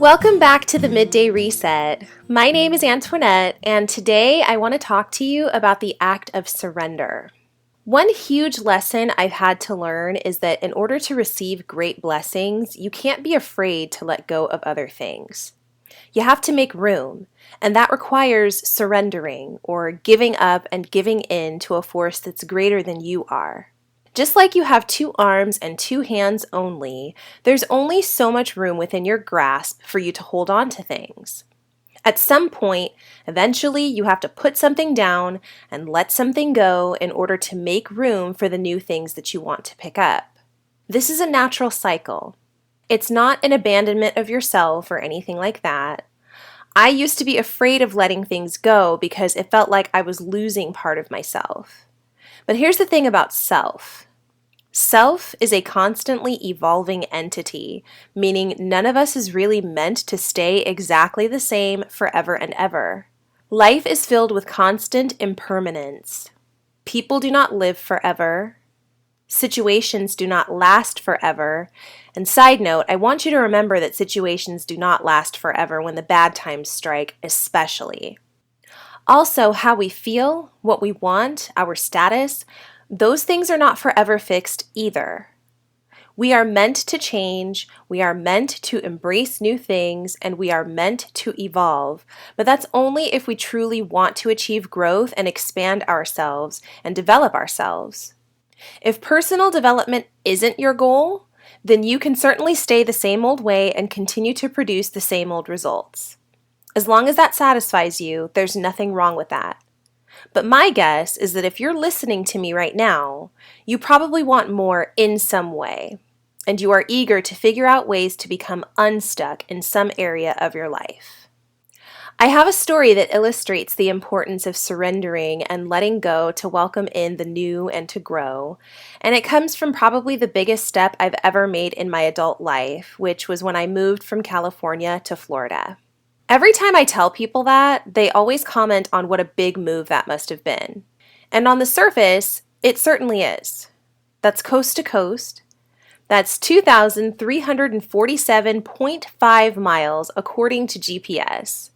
Welcome back to the Midday Reset. My name is Antoinette, and today I want to talk to you about the act of surrender. One huge lesson I've had to learn is that in order to receive great blessings, you can't be afraid to let go of other things. You have to make room, and that requires surrendering or giving up and giving in to a force that's greater than you are. Just like you have two arms and two hands only, there's only so much room within your grasp for you to hold on to things. At some point, eventually you have to put something down and let something go in order to make room for the new things that you want to pick up. This is a natural cycle. It's not an abandonment of yourself or anything like that. I used to be afraid of letting things go because it felt like I was losing part of myself. But here's the thing about self. Self is a constantly evolving entity, meaning none of us is really meant to stay exactly the same forever and ever. Life is filled with constant impermanence. People do not live forever. Situations do not last forever. And side note, I want you to remember that situations do not last forever when the bad times strike, especially. Also, how we feel, what we want, our status, those things are not forever fixed either. We are meant to change, we are meant to embrace new things, and we are meant to evolve. But that's only if we truly want to achieve growth and expand ourselves and develop ourselves. If personal development isn't your goal, then you can certainly stay the same old way and continue to produce the same old results. As long as that satisfies you, there's nothing wrong with that. But my guess is that if you're listening to me right now, you probably want more in some way, and you are eager to figure out ways to become unstuck in some area of your life. I have a story that illustrates the importance of surrendering and letting go to welcome in the new and to grow, and it comes from probably the biggest step I've ever made in my adult life, which was when I moved from California to Florida. Every time I tell people that, they always comment on what a big move that must have been. And on the surface, it certainly is. That's coast to coast. That's 2,347.5 miles according to GPS.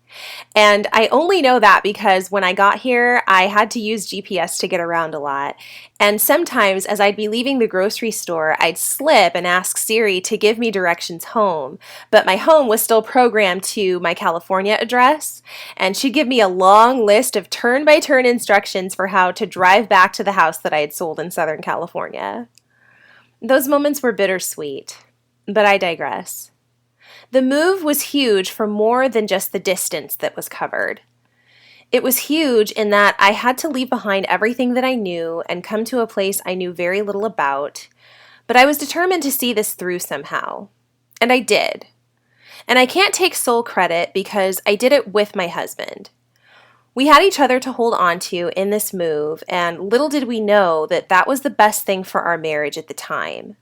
And I only know that because when I got here, I had to use GPS to get around a lot. And sometimes as I'd be leaving the grocery store, I'd slip and ask Siri to give me directions home. But my home was still programmed to my California address, and she'd give me a long list of turn-by-turn instructions for how to drive back to the house that I had sold in Southern California. Those moments were bittersweet, but I digress. The move was huge for more than just the distance that was covered. It was huge in that I had to leave behind everything that I knew and come to a place I knew very little about, but I was determined to see this through somehow. And I did. And I can't take sole credit because I did it with my husband. We had each other to hold on to in this move, and little did we know that that was the best thing for our marriage at the time.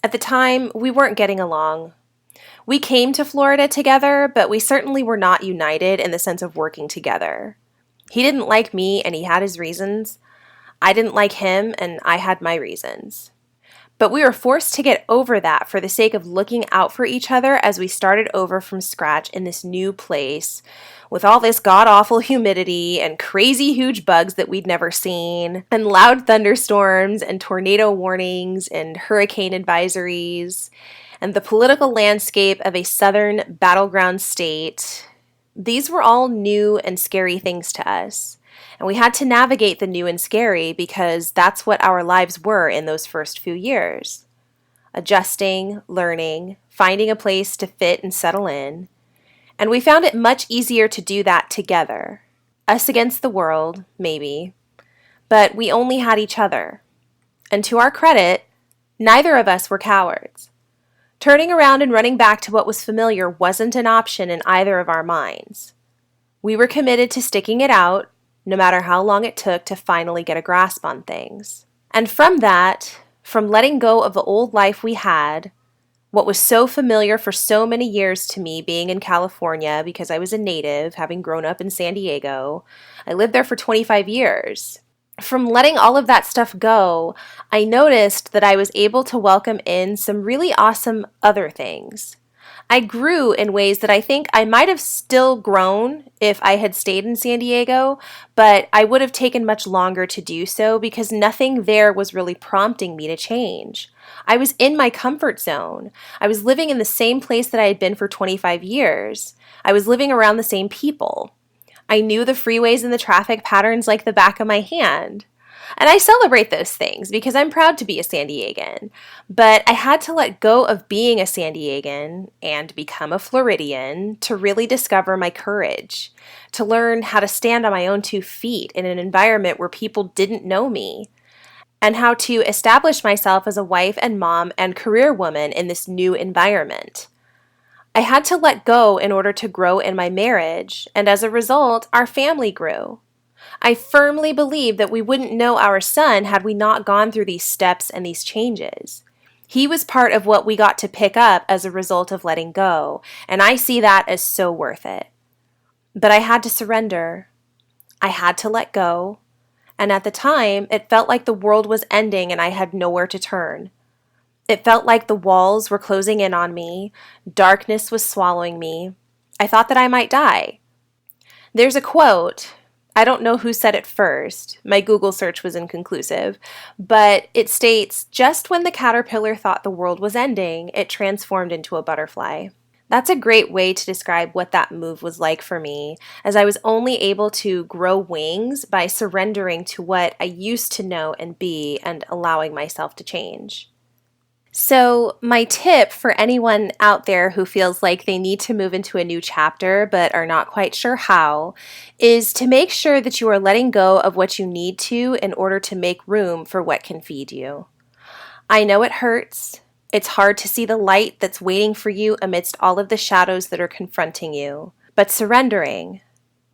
At the time, we weren't getting along. We came to Florida together, but we certainly were not united in the sense of working together. He didn't like me, and he had his reasons. I didn't like him, and I had my reasons. But we were forced to get over that for the sake of looking out for each other as we started over from scratch in this new place with all this god-awful humidity and crazy huge bugs that we'd never seen, and loud thunderstorms and tornado warnings and hurricane advisories, and the political landscape of a southern battleground state. These were all new and scary things to us. And we had to navigate the new and scary because that's what our lives were in those first few years. Adjusting, learning, finding a place to fit and settle in. And we found it much easier to do that together. Us against the world, maybe. But we only had each other. And to our credit, neither of us were cowards. Turning around and running back to what was familiar wasn't an option in either of our minds. We were committed to sticking it out, no matter how long it took to finally get a grasp on things. And from that, from letting go of the old life we had, what was so familiar for so many years to me being in California because I was a native, having grown up in San Diego, I lived there for 25 years. From letting all of that stuff go, I noticed that I was able to welcome in some really awesome other things. I grew in ways that I think I might have still grown if I had stayed in San Diego, but I would have taken much longer to do so because nothing there was really prompting me to change. I was in my comfort zone. I was living in the same place that I had been for 25 years. I was living around the same people. I knew the freeways and the traffic patterns like the back of my hand. And I celebrate those things because I'm proud to be a San Diegan. But I had to let go of being a San Diegan and become a Floridian to really discover my courage, to learn how to stand on my own 2 feet in an environment where people didn't know me, and how to establish myself as a wife and mom and career woman in this new environment. I had to let go in order to grow in my marriage, and as a result, our family grew. I firmly believe that we wouldn't know our son had we not gone through these steps and these changes. He was part of what we got to pick up as a result of letting go, and I see that as so worth it. But I had to surrender. I had to let go, and at the time, it felt like the world was ending and I had nowhere to turn. It felt like the walls were closing in on me, darkness was swallowing me. I thought that I might die. There's a quote. I don't know who said it first. My Google search was inconclusive, but it states, "Just when the caterpillar thought the world was ending, it transformed into a butterfly." That's a great way to describe what that move was like for me, as I was only able to grow wings by surrendering to what I used to know and be and allowing myself to change. So, my tip for anyone out there who feels like they need to move into a new chapter but are not quite sure how is to make sure that you are letting go of what you need to in order to make room for what can feed you. I know it hurts. It's hard to see the light that's waiting for you amidst all of the shadows that are confronting you. But surrendering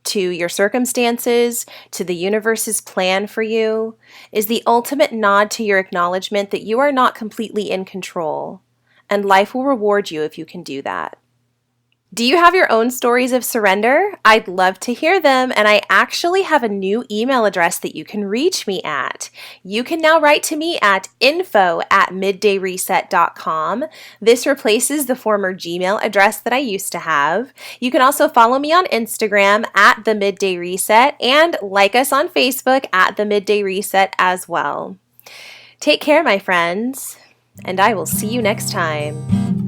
to your circumstances, to the universe's plan for you, is the ultimate nod to your acknowledgement that you are not completely in control, and life will reward you if you can do that. Do you have your own stories of surrender? I'd love to hear them, and I actually have a new email address that you can reach me at. You can now write to me at info@middayreset.com. This replaces the former Gmail address that I used to have. You can also follow me on Instagram at The Midday Reset and like us on Facebook at The Midday Reset as well. Take care, my friends, and I will see you next time.